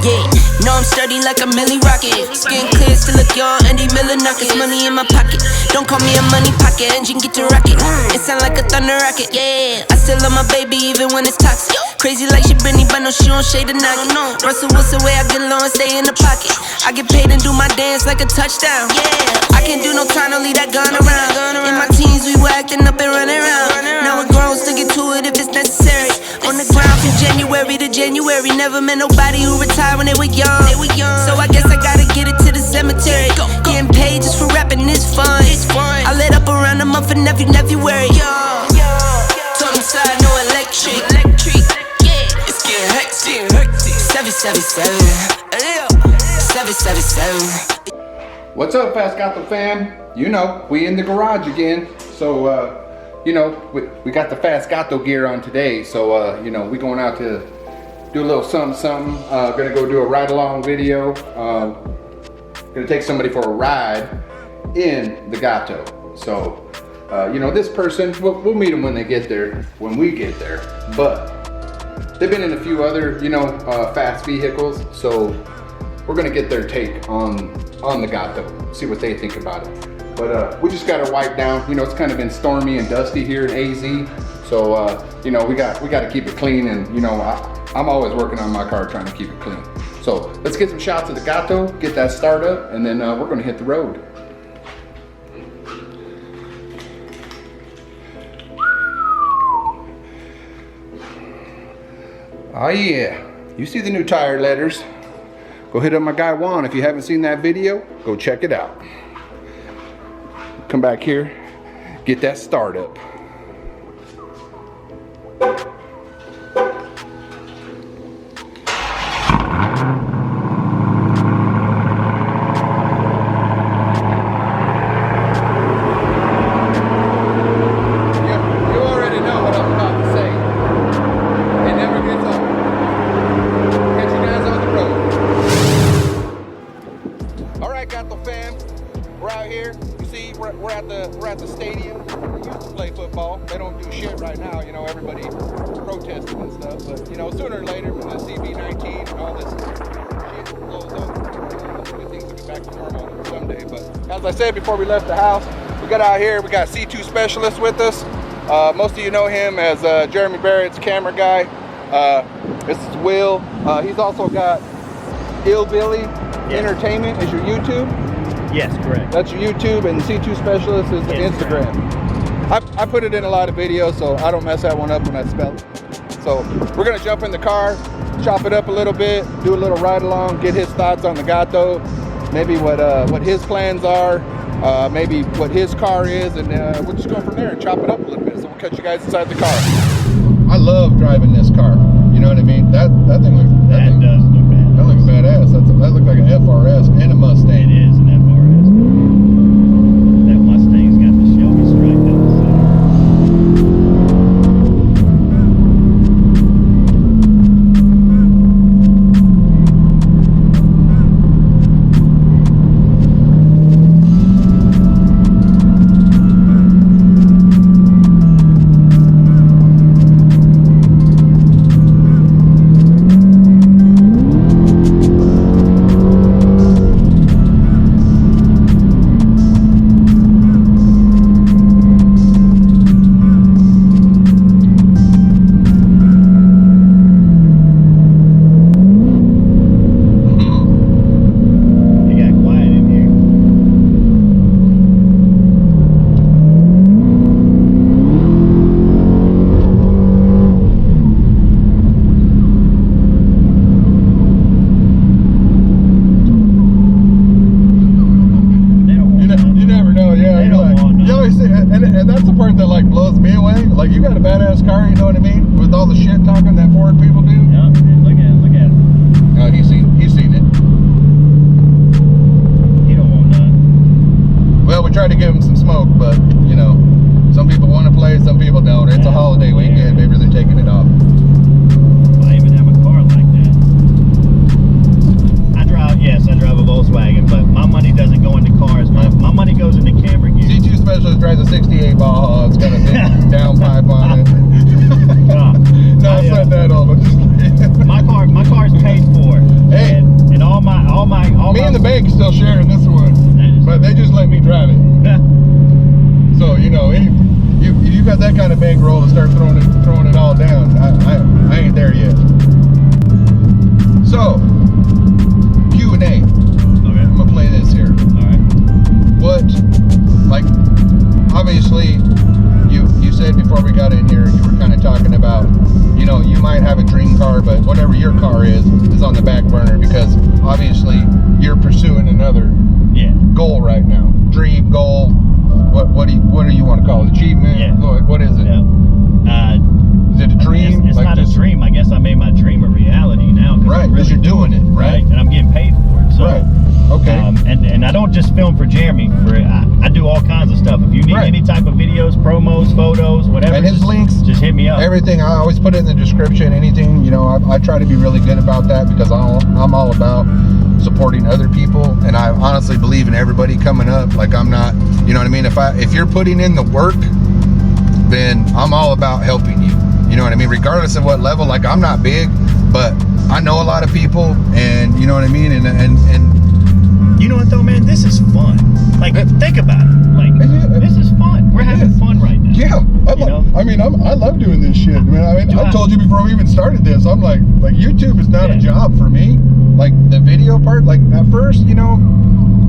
Yeah, know I'm sturdy like a Millie Rocket. Skin clear, still look young, Andy Miller knockers. Money in my pocket, don't call me a money pocket. Engine get to rocket, it sound like a thunder rocket. Yeah, I still love my baby even when it's toxic. Crazy like she Britney, but no, she don't shade the knock. Russell Wilson way I get low and stay in the pocket. I get paid and do my dance like a touchdown. Yeah, I can't do no time, don't leave that gun around. In my teens, we were acting up and running around. Now we're grown, still get to it if it's necessary. On the ground from January to January. Never met nobody who retired when they were young. So I guess I gotta get it to the cemetery. Getting paid just for rapping is fun. I lit up around a month and every February. Told him side, no electric. It's getting hectic. 777. 777. What's up, Fast Gato fam? You know, we in the garage again. So, you know, we got the Fast Gato gear on today. So, you know, we going out to do a little something. Gonna go do a ride along video. Gonna take somebody for a ride in the Gato. So, you know, this person, we'll meet them when they get there, when we get there. But they've been in a few other, you know, fast vehicles. So we're gonna get their take on the Gato, see what they think about it. But we just got to wipe down. You know, it's kind of been stormy and dusty here in AZ. So, you know, we got to keep it clean. And, you know, I'm always working on my car trying to keep it clean. So let's get some shots of the Gato, get that start up, and then we're going to hit the road. Oh yeah, you see the new tire letters. Go hit up my guy Juan. If you haven't seen that video, go check it out. Come back here, get that start up. We're at the stadium. We used to play football. They don't do shit right now, you know, everybody protesting and stuff. But, you know, sooner or later, when the CV-19 and all this shit blows up, hopefully things will be back to normal someday. But as I said before we left the house, we got out here, we got C2 Specialist with us. Most of you know him as Jeremy Barrett's camera guy. This is Will. He's also got Hillbilly Entertainment is your YouTube. Yes, correct. That's your YouTube, and C2 Specialist is the Instagram. I put it in a lot of videos, so I don't mess that one up when I spell it. So we're gonna jump in the car, chop it up a little bit, do a little ride along, get his thoughts on the Gato, maybe what his plans are, maybe what his car is, and we'll just go from there and chop it up a little bit. So we'll catch you guys inside the car. I love driving this car. You know what I mean? That thing looks. That does look bad. That looks badass. That looks like an FRS and a Mustang. It is an FRS. That Mustang's got the Shelby stripe down the side. And that's the part that like blows me away. Like, you got a badass car, you know what I mean? With all the shit talking that Ford people do. Yeah, look at it. No, he's seen it. He don't want none. Well, we tried to give him some smoke, but you know, some people want to play, some people don't. It's a holiday weekend, maybe they're taking it off. I even have a car like that. I drive a Volkswagen, but my money doesn't go into cars. My money goes into camera gear. C2 Specialist drives a 68 Baja. It's got a big downpipe on it. No, it's not that old. my car's paid for. Hey, kind of bankroll to start throwing it all down. I ain't there yet. So Q&A. Okay. I'm gonna play this here. All right. What, like, obviously, you said before we got in here, you were kind of talking about, you know, you might have a dream car, but whatever your car is on the back burner because obviously you're pursuing another goal right now. Dream, goal, what do you want to call it? Achievement? Yeah. What is it? Yeah. Is it a dream? It's like not a dream. I guess I made my dream a reality now. Right, because you're doing it, right? And I'm getting paid for it. So, right. Okay. And I don't just film for Jeremy. I do all kinds of stuff. If you need any type of videos, promos, photos, whatever, and his links, just hit me up. Everything, I always put it in the description. Anything, you know, I try to be really good about that because I'm all about supporting other people, and I honestly believe in everybody coming up. Like, I'm not, you know what I mean? If you're putting in the work, then I'm all about helping you. You know what I mean? Regardless of what level. Like, I'm not big, but I know a lot of people, and you know what I mean? And you know what though, man? This is fun. Like, think about it. Like, this is fun. We're having fun right now. Yeah. I love doing this shit, man. I told you before we even started this, I'm like YouTube is not a job for me. Like, the video part, like, at first, you know,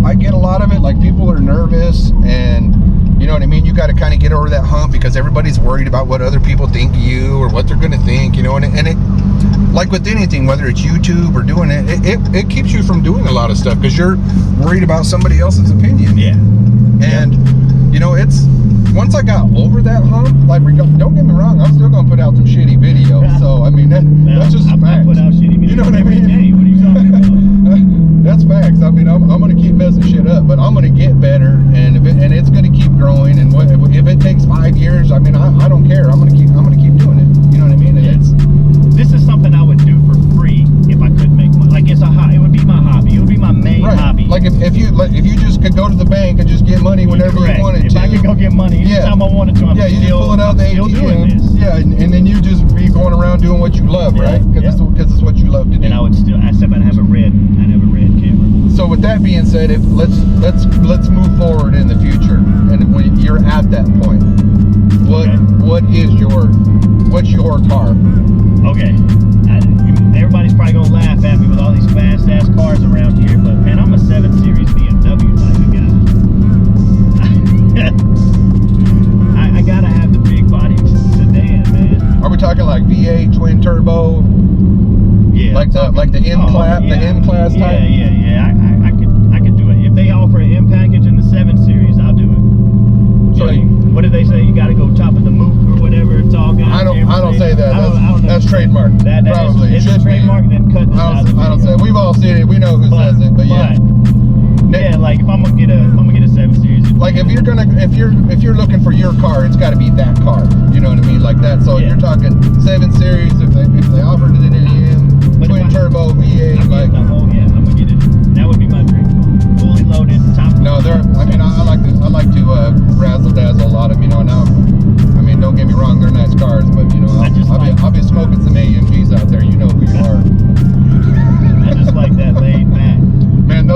I get a lot of it. Like, people are nervous, and you know what I mean? You got to kind of get over that hump because everybody's worried about what other people think of you or what they're going to think, you know, and it, like with anything, whether it's YouTube or doing it keeps you from doing a lot of stuff because you're worried about somebody else's opinion. Yeah. And, you know, it's, once I got over that hump, like, don't get me wrong, I'm still going to put out some shitty videos. So, I mean, that's just a fact. I put out shitty videos, you know what I mean? every day. What are you talking about? That's facts. I mean, I'm going to keep messing shit up, but I'm going to get better, and it's going to keep growing. And if it takes 5 years, I mean, I don't care. I'm going to keep doing it. You know what I mean? And this is something I would do for free if I could make money. Like, it would be my hobby. It would be my main hobby. Like, if you just could go to the bank and just get money whenever you wanted if to. If I could go get money anytime I wanted to, I'm you just pull it out the ATM. Doing this. Yeah, and then you just be going around doing what you love, right? Because it's what you love to do. And I would still, except I'd have a red camera. So with that being said, let's move forward in the future, and when you're at that point, what's your car? Okay, everybody's probably gonna laugh at me with all these fast ass cars around here, but man, I'm a 7 Series BMW type of guy. I gotta have the big body sedan, man. Are we talking like V8 twin turbo? Yeah, like the M-Class type? Yeah. I could do it. If they offer an M package in the 7 Series, I'll do it. So what do they say? You got to go top of the mook or whatever. It's all got. I don't say that. That's trademark. Probably is it trademark? Then cut this out. I don't say. We've all seen it. We know who says it. But yeah. Yeah, like if I'm gonna get a 7 Series. Like if you're looking for your car, it's got to be that car. You know what I mean? Like that. So you're talking 7 Series. If they offered it in AM, twin turbo V8, I'm gonna get it. That would be my dream car. Fully loaded, top. No, I like to razzle dazzle a lot of, you know. Now, I mean, don't get me wrong, they're nice cars, but you know, I'll be smoking some AMGs out there. You know who you are. I just like that laid back. Man,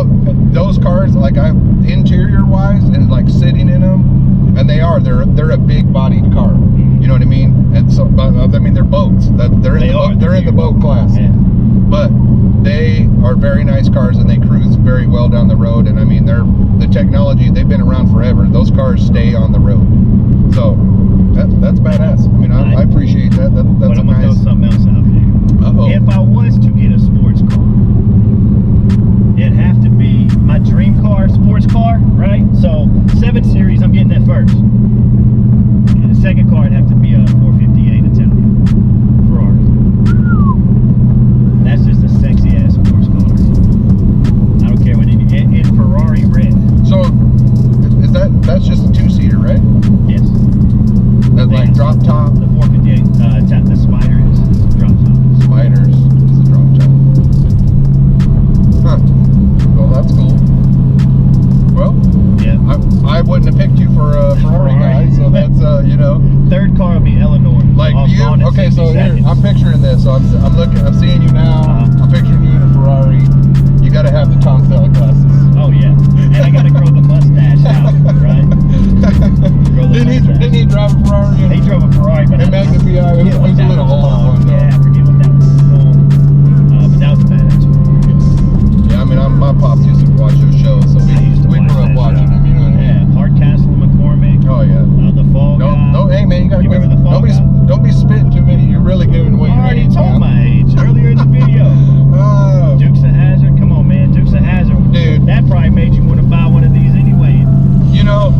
those cars, like interior wise and like sitting in them, and they're a big bodied car. You know what I mean? And so, I mean, they're boats. They're in the boat class. Yeah. But they are very nice cars, and they cruise very well down the road. And I mean, the technology, they've been around forever. Those cars stay on the road. So that's badass. I mean, I appreciate that. That's but I'm gonna throw something else out there. If I was to get a sports car, it'd have to be my dream car, sports car, right? So 7 Series, I'm getting that first. And the second car would have to be a 458 Italian Ferrari. That's just a sexy ass sports car. I don't care what it is. In Ferrari red. So that's just a 2-seater, right? Yes. That's like drop top. The 458, the Spider is drop top. Spiders is a drop top. Huh. Well, that's cool. Well, yeah. I wouldn't have picked you for a Ferrari guy, so that's you know. Third car will be Eleanor. Like you? Okay, so here I'm picturing this. So I'm seeing you now. I'm picturing you in a Ferrari. You got to have the Tom Selleck glasses. Oh yeah, and I got to grow the mustache out, right? Grow Didn't he drive a Ferrari? He drove a Ferrari, but And Magna PI, it was a little old one, though. Yeah, I forget what that was called. But that was a badass one. Yeah, I mean, my pops used to watch those shows, so we grew up watching them, you know what I mean? Yeah, Hardcastle, McCormick. Oh, yeah. The Fall Guy. No, hey, man, you gotta remember the Fall Guy? Don't be spitting too many. You're really giving away I your already age, told man. my age earlier in the video. Dukes of Hazzard, come on, man. Dukes of Hazzard. Dude. That probably made you want to buy one of these anyway. You know,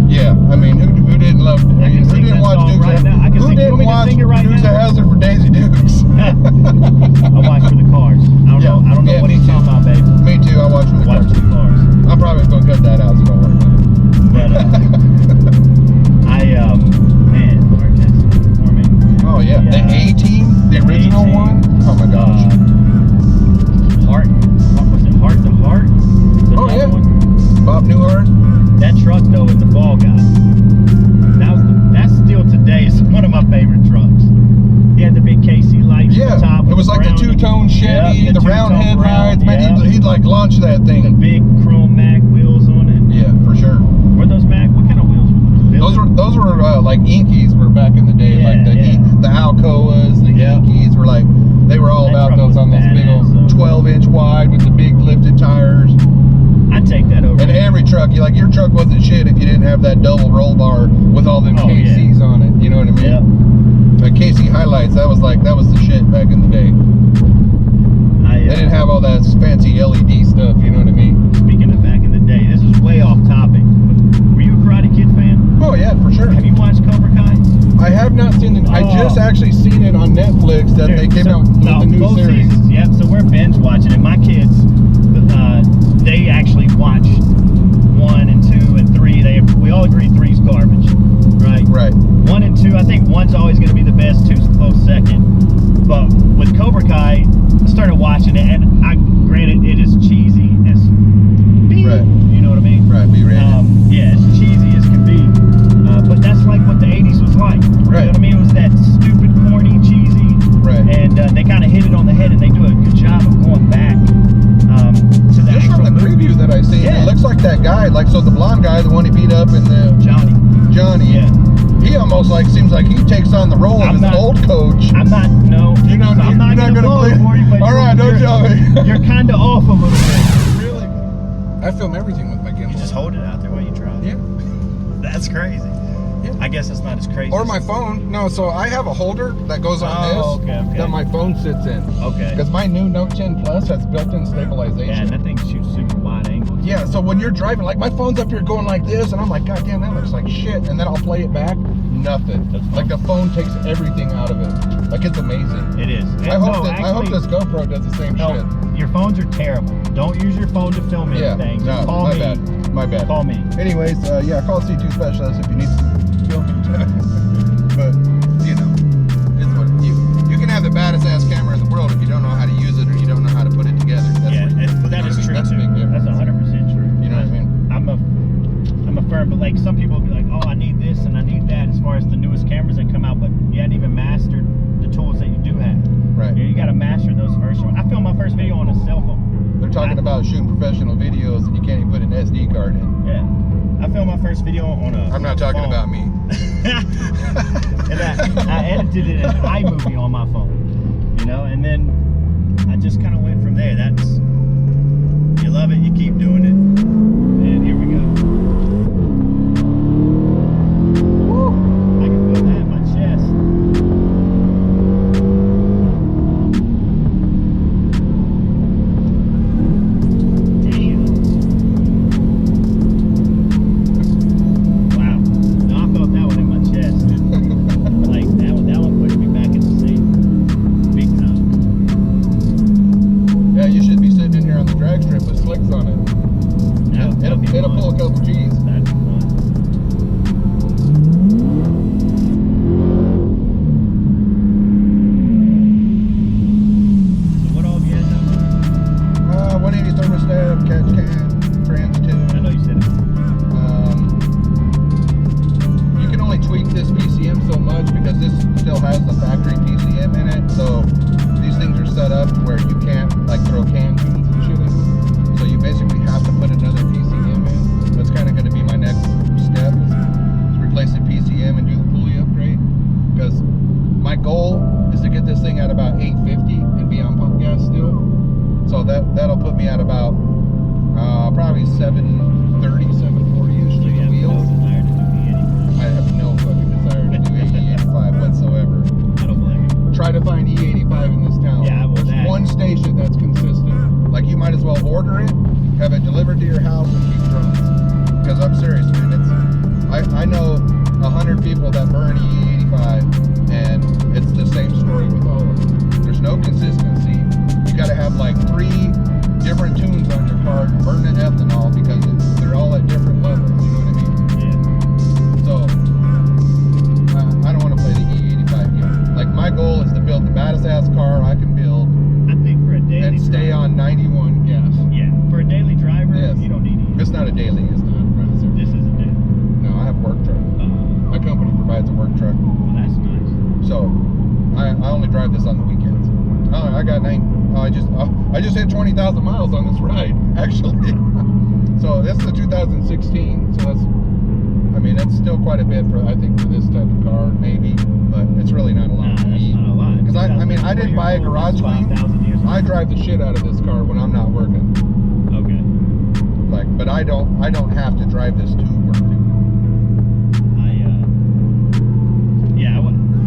yeah, I mean, who didn't love it? I can Who sing didn't that watch song Dukes right of now. I can Who sing- you didn't want me to watch sing it right Dukes now? of Hazzard for Daisy Dukes? I watch for the cars. I don't know Yeah, what me he's too. talking about, baby. Me too, I watch for the Watch cars. for the cars. I'm probably going to cut that out, so don't worry about it. But, man, Hardcastle, McCormick. Oh, yeah. The A-Team, the original A-Team. one? Oh, my gosh. Was it Heart to Heart? Was Oh, another yeah. one? Bob Newhart? That truck though is the Fall Guy. That's still today is one of my favorite trucks. He had the big KC lights Yeah, on top. it was like the two-tone Chevy, Yep, the round two-tone headlights. round, Man, yeah. he'd like launch that The thing. big chrome mag wheels on it. Yeah, for sure. Were those mag? What kind of wheels were Those were like Inkies were back in the day, Yeah, like yeah. the Alcoas, the Yeah. Inkies were like they were all That about truck those was on those big badass, old though. 12-inch wide with the big lifted tires. I'd take that over. And every truck, your truck wasn't shit if you didn't have that double roll bar with all them Oh, KCs on it. You know what I mean? Yep. Like KC highlights, that was the shit back in the day. They didn't have all that fancy LED stuff. You know what I mean? Speaking of back in the day, this is way off topic. Were you a Karate Kid fan? Oh yeah, for sure. Have you watched Cobra Kai? I have not seen it. I just actually seen it on Netflix that they came out with the new both series. Seasons, yep, so we're binge watching it. My kids, they actually watched 1 and 2 and 3. We all agree 3's garbage, right? Right. 1 and 2, I think 1's always going to be the best. 2's a close second. But with Cobra Kai, I started watching it, and granted, it is cheesy as B. Right. You know what I mean? Right, B-rated. Yeah, it's cheesy as can be. But that's like what the 80s was like. Right. You know what I mean? It was that stupid, corny, cheesy. Right. And they kind of hit it on the head, and they do a good job of going back to the Just actual from the movie. preview that I seen, Yeah. it looks like that guy, so the blonde guy, the one he beat up in the Johnny. Johnny, he almost seems like he takes on the role of his old coach. I'm not gonna blow it for you, but all right, don't tell me. You're kind of off a little bit. Really? I film everything with my gimbal. You just hold it out there while you drive. Yeah. That's crazy. Yeah. I guess it's not as crazy. Or my phone. No, so I have a holder that goes on this okay. that my phone sits in. Okay. Because my new Note 10 Plus has built-in stabilization. Yeah, and that thing shoots super wide angles. Yeah, so when you're driving, like my phone's up here going like this, and I'm like, God damn, that looks like shit. And then I'll play it back, nothing. That's fun. Like the phone takes everything out of it. Like it's amazing. It is. I hope this GoPro does the same shit. Your phones are terrible. Don't use your phone to film anything. Yeah, Just no, call my me. bad. My bad. Call me. Anyways, yeah, call C2 Specialist if you need some filming time. But, you know, it's what you can have the baddest ass camera in the world if you don't know how to use it or you don't know how to put it together. That's That is true. That's a big difference. That's 100% true. You know what I mean? I'm a firm, but like some people will be like, oh, I need this and I need that as far as the newest cameras that come out, but you hadn't even mastered the tools that you do have. Right. You got to master those first. I filmed my first video on a cell phone. They're talking about shooting professional videos and you can't even put an SD card in. Yeah. I filmed my first video on a I'm not talking phone. about me. And I edited it in iMovie on my phone, you know, and then I just kind of went from there. You love it, you keep doing it, and here we go. Woo! I can feel that in my chest. Damn. Wow. No, I felt that one in my chest. Like that one pushed me back in the seat. Big time. Yeah, you should be is to get this thing at about 850 and be on pump gas still. So that'll put me at about probably 730, 740-ish to the wheels. I have no fucking desire to do E85 whatsoever. I don't blame you. Try to find E85 in this town. Yeah, well, there's one station that's consistent. Like, you might as well order it, have it delivered to your house, and keep drums. Because I'm serious, man. I know 100 people that burn E85, and it's the same story with all of them. There's no consistency. You got to have like 3 different tunes on your car burning ethanol because they're all at different levels. You know what I mean? Yeah. So I don't want to play the E85 game. Like, my goal is to build the baddest ass car I can build. I think for a daily And stay on 91 gas. Yeah, for a daily driver, Yes. you don't need it. It's not a daily. It's not. This is a daily. No, I have a work truck. My company provides a work truck. Well, that's nice. So I only drive this on the weekends. I just hit 20,000 miles on this ride, actually. So this is a 2016. So that's still quite a bit for this type of car, maybe, but it's really not a lot. Nah, that's not a lot. Because I didn't buy a garage clean. I drive the shit out of this car when I'm not working. Okay. But I don't have to drive this to work.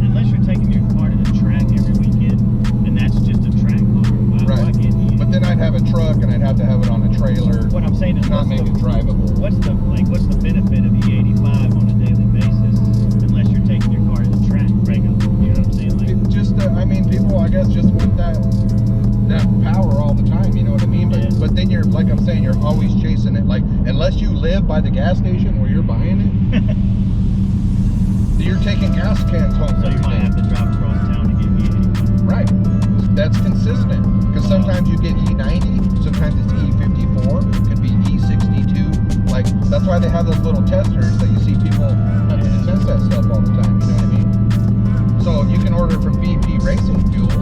Unless you're taking your car to the track every weekend, and that's just a track car. Why get you? But then I'd have a truck and I'd have to have it on a trailer. What I'm saying is, not make it drivable. What's the benefit of E85 on a daily basis unless you're taking your car to the track regularly? You know what I'm saying? Like, people, I guess, just want that power all the time. You know what I mean? But then you're, like I'm saying, you're always chasing it. Like, unless you live by the gas station where you're buying it, you're taking gas cans home. So you might have to drive across town to get E85. Right. That's consistent. Because sometimes you get E90, sometimes it's E54, it could be E62. Like, that's why they have those little testers that you see people have to test that stuff all the time. You know what I mean? So you can order from BP Racing Fuels,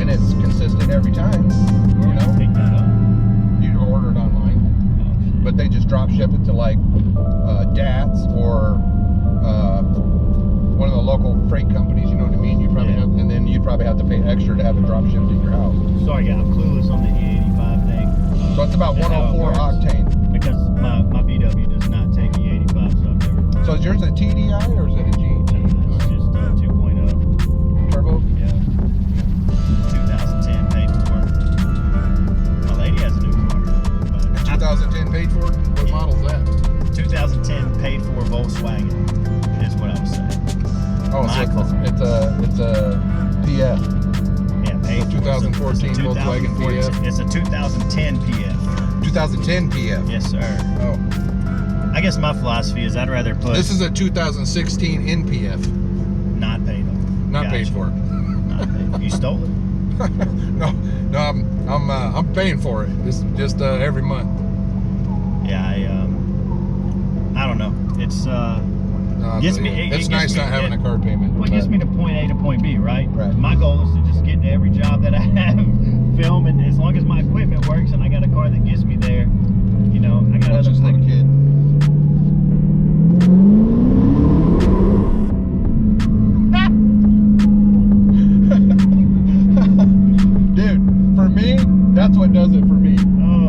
and it's consistent every time. You know? Pick that up. You order it online. But they just drop ship it to like DATS or one of the local freight companies, you know what I mean? And then you'd probably have to pay extra to have it drop shipped to your house. Sorry, I'm clueless on the E85 thing. So it's about 104 octane. Because my VW does not take E85, so I've never. So is yours a TDI or is it a GT? It's just 2.0. Turbo? Yeah. 2010 paid for. My lady has a new car. But 2010 paid for? What model's that? 2010 paid for Volkswagen is what I was saying. Oh, so it's a PF. Yeah, paid so 2014 Volkswagen PF. It's a 2010 PF. 2010 PF. Yes, sir. Oh. I guess my philosophy is I'd rather put. This is a 2016 NPF. Not paid for. Not paid for. Not paid for. You stole it. No, I'm paying for it. Just every month. Yeah, I don't know. It's it's nice not having a car payment. Well, it gets me to point A to point B, right? Right. My goal is to just get to every job that I have, film, and as long as my equipment works and I got a car that gets me there, you know, I got That's other just like a kid. Dude, for me, that's what does it for me.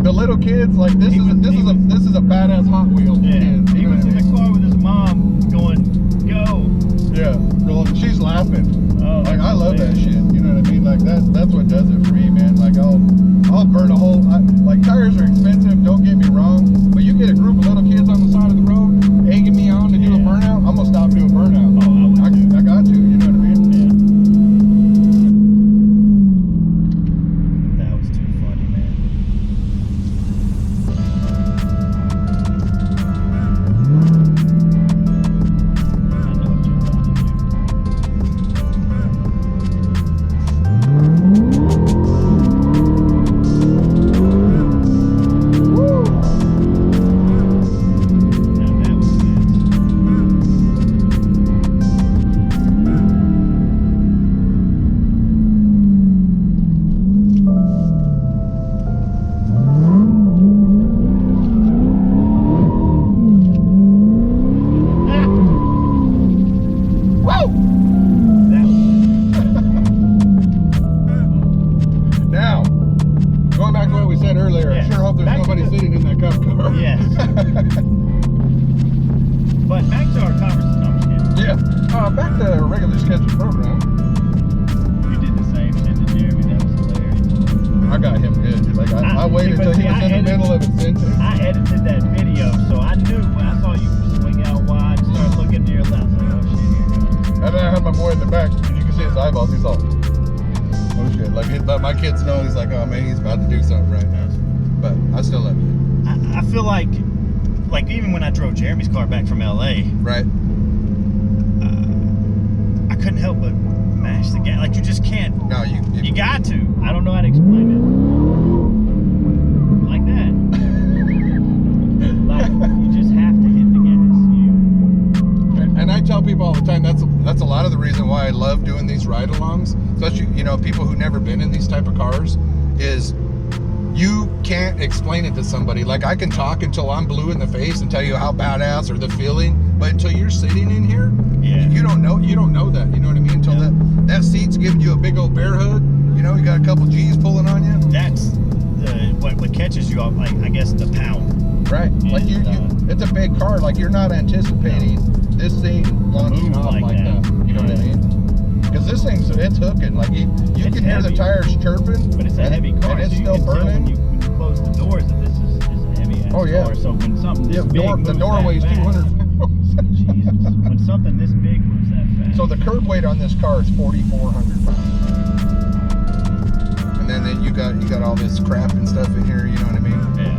The little kids, like this is a badass Hot Wheels. Yeah, kid, he was in the car with his mom going, "Go." Yeah, girl, she's laughing. Oh, like I love that shit. You know what I mean? Like that's what does it for me, man. Like I'll burn a whole. Like tires are expensive. Don't get me wrong, but you get a group of little kids on the side of the road egging me on to do a burnout. I'm gonna stop doing burnout. Oh, I got to. You know what I mean? That was too funny, man. I know what you're about to do. tough car. Yes. But back to our conversation. No, I'm just kidding. Yeah. Back to a regular scheduled program. You did the same shit to Jeremy. That was hilarious. I got him good. Like I waited until he was in the middle of his sentence. I edited that video, so I knew when I saw you swing out wide, start looking near left, like, oh shit, here it goes. And then I had my boy in the back, and you can see his eyeballs. He's all, oh shit. Like, but my kids know. He's like, oh man, he's about to do something right now. But I still love you. I feel like even when I drove Jeremy's car back from LA, right? I couldn't help but mash the gas. Like, you just can't. No, you got to. I don't know how to explain it. Like that. Like, you just have to hit the gas. And I tell people all the time, that's a lot of the reason why I love doing these ride-alongs, especially, you know, people who've never been in these type of cars, is you can't explain it to somebody. Like, I can talk until I'm blue in the face and tell you how badass or the feeling, but until you're sitting in here, yeah, you don't know that. You know what I mean? Until that seat's giving you a big old bear hug. You know, you got a couple G's pulling on you. That's what catches you off. Like, I guess the pound. Right. Like it's a big car. Like, you're not anticipating this thing launching off like that. You know what I mean? Because this thing's it's hooking. Like you can hear the tires chirping. But it's a heavy car. And it's so still burning. When you close the doors, that this is a heavy ass car. So when something this big moves the door weighs 200 pounds. Jesus. When something this big moves that fast. So the curb weight on this car is 4,400 pounds. And then you got all this crap and stuff in here. You know what I mean? Yeah.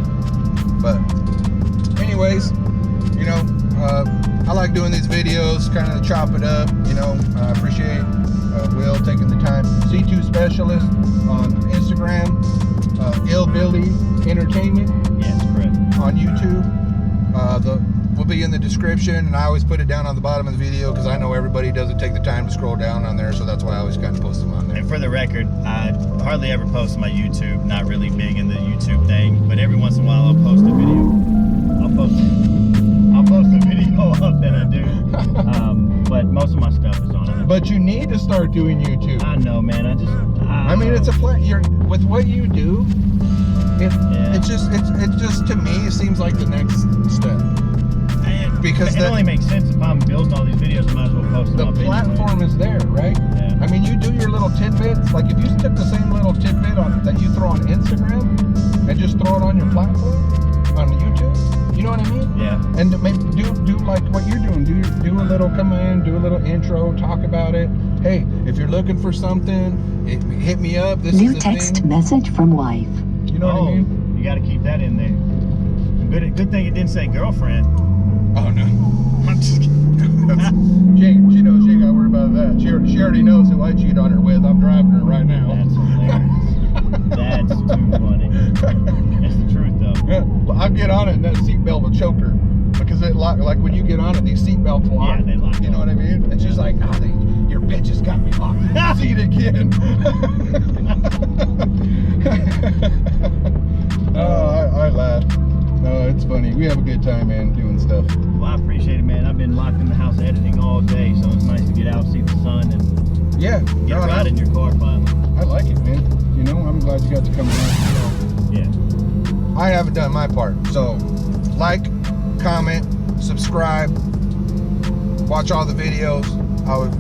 But anyways, you know, I like doing these videos, kind of chop it up. You know, I appreciate Will taking the time. C2SPECIALIST on Instagram, Illbilly Entertainment. Yes, correct. On YouTube. Will be in the description, and I always put it down on the bottom of the video because I know everybody doesn't take the time to scroll down on there, so that's why I always kind of post them on there. And for the record, I hardly ever post on my YouTube. Not really big in the YouTube thing, but every once in a while I'll post a video. I'll post a video up that I do. But most of my stuff is on it. But you need to start doing YouTube. I know, man. I mean, it's a plan. With what you do, it just to me it seems like the next step. Because it only makes sense if I'm building all these videos, I might as well post them. The platform is there, right? Yeah. I mean, you do your little tidbits. Like if you took the same little tidbit that you throw on Instagram and just throw it on your platform on YouTube, you know what I mean? Yeah. And maybe do like what you're doing. Do a little come in, do a little intro, talk about it. Hey, if you're looking for something, hit me up. This New is the text thing. Message from wife. You know what I mean? You got to keep that in there. Good thing it didn't say girlfriend. Oh no. I'm just kidding. She knows she ain't got to worry about that. She already knows who I cheat on her with. I'm driving her right now. That's hilarious. That's too funny. That's the truth though. Yeah, I'll get on it and that seatbelt will choke her. Because it like when you get on it, these seatbelts lock. Yeah, they lock. You know what I mean? And she's like, your bitch has got me locked in the seat again. I laugh. No, it's funny. We have a good time, man, doing stuff. Well, I appreciate it, man. I've been locked in the house editing all day, so it's nice to get out, see the sun, and get a ride in your car finally. I like it, man. You know, I'm glad you got to come around. Yeah. I haven't done my part. So, like, comment, subscribe, watch all the videos.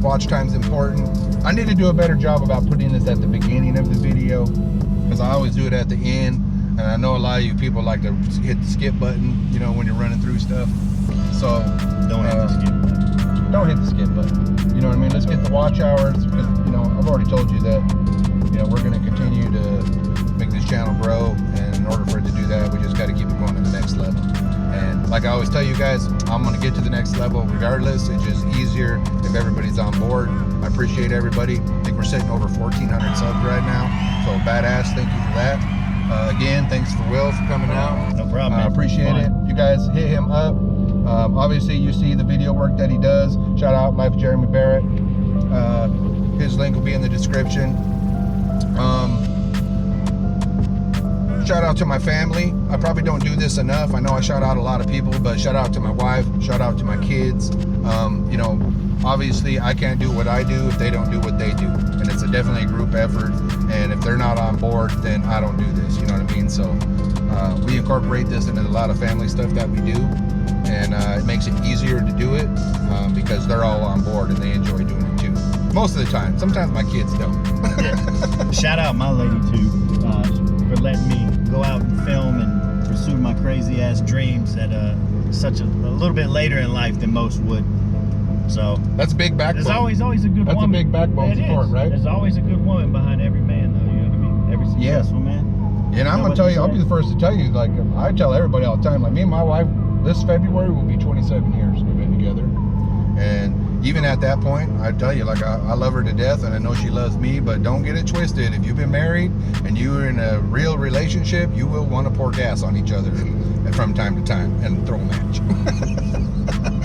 Watch time's important. I need to do a better job about putting this at the beginning of the video because I always do it at the end. And I know a lot of you people like to hit the skip button, you know, when you're running through stuff. So don't hit the skip button. Don't hit the skip button. You know what I mean? Let's get the watch hours because, you know, I've already told you that, you know, we're going to continue to make this channel grow. And in order for it to do that, we just got to keep it going to the next level. And like I always tell you guys, I'm going to get to the next level regardless. It's just easier if everybody's on board. I appreciate everybody. I think we're sitting over 1,400 subs right now. So badass. Thank you for that. Again, thanks for Will for coming out. No problem. I appreciate it. You guys hit him up. Obviously, you see the video work that he does. Shout out Life Jeremy Barrett. His link will be in the description. Shout out to my family. I probably don't do this enough. I know I shout out a lot of people, but shout out to my wife. Shout out to my kids. You know, obviously, I can't do what I do if they don't do what they do. And it's definitely a group effort. And if they're not on board, then I don't do this. You know what I mean? So We incorporate this into a lot of family stuff that we do, and it makes it easier to do it because they're all on board and they enjoy doing it too. Most of the time. Sometimes my kids don't. Yeah. Shout out my lady too for letting me go out and film and pursue my crazy ass dreams at such a little bit later in life than most would. So that's a big backbone. There's always a good that's woman. That's a big backbone support, right? There's always a good woman behind every man, though. You know what I mean? Every successful man. Yeah, and I'm gonna tell you, I'll be the first to tell you. Like I tell everybody all the time, like me and my wife, this February will be 27 years we've been together, and even at that point, I tell you, like I love her to death, and I know she loves me. But don't get it twisted. If you've been married and you're in a real relationship, you will want to pour gas on each other from time to time and throw a match.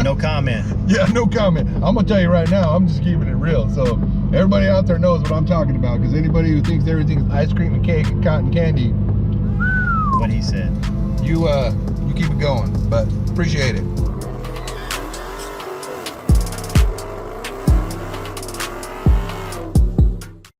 No comment. Yeah, no comment. I'm gonna tell you right now, I'm just keeping it real. So everybody out there knows what I'm talking about. Because anybody who thinks everything is ice cream and cake and cotton candy, what he said. You keep it going. But appreciate it.